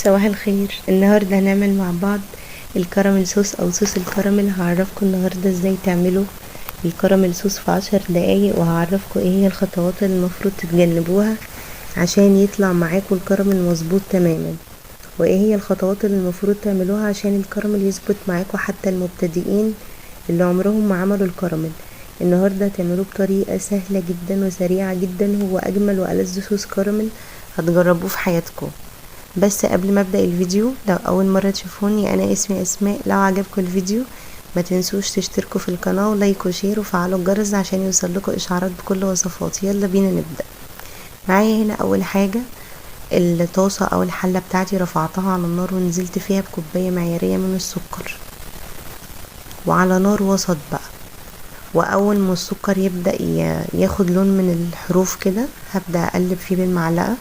صباح الخير. النهاردة هنعمل مع بعض الكراميل صوص او صوص الكراميل. هعرفكم النهاردة ازاي تعملوا الكراميل صوص في 10 دقايق، وهعرفكم ايه هي الخطوات اللي المفروض تتجنبوها عشان يطلع معاكم الكراميل مظبوط تماما، وايه هي الخطوات اللي المفروض تعملوها عشان الكراميل يظبط معاكم حتى المبتدئين اللي عمرهم ما عملوا الكراميل. النهاردة هتعملوه بطريقة سهلة جدا وسريعة جدا، هو اجمل والذ صوص كراميل هتجربوه في حياتكم. بس قبل ما ابدا الفيديو، لو اول مره تشوفوني انا اسمي اسماء. لو عجبكم الفيديو ما تنسوش تشتركوا في القناه ولايك وشير وفعلوا الجرس عشان يوصلكم اشعارات بكل وصفاتي. يلا بينا نبدا. معايا هنا اول حاجه الطاسه او الحله بتاعتي، رفعتها على النار ونزلت فيها بكوبايه معياريه من السكر، وعلى نار وسط بقى. واول ما السكر يبدا ياخد لون من الحروف كده هبدا اقلب فيه بالمعلقه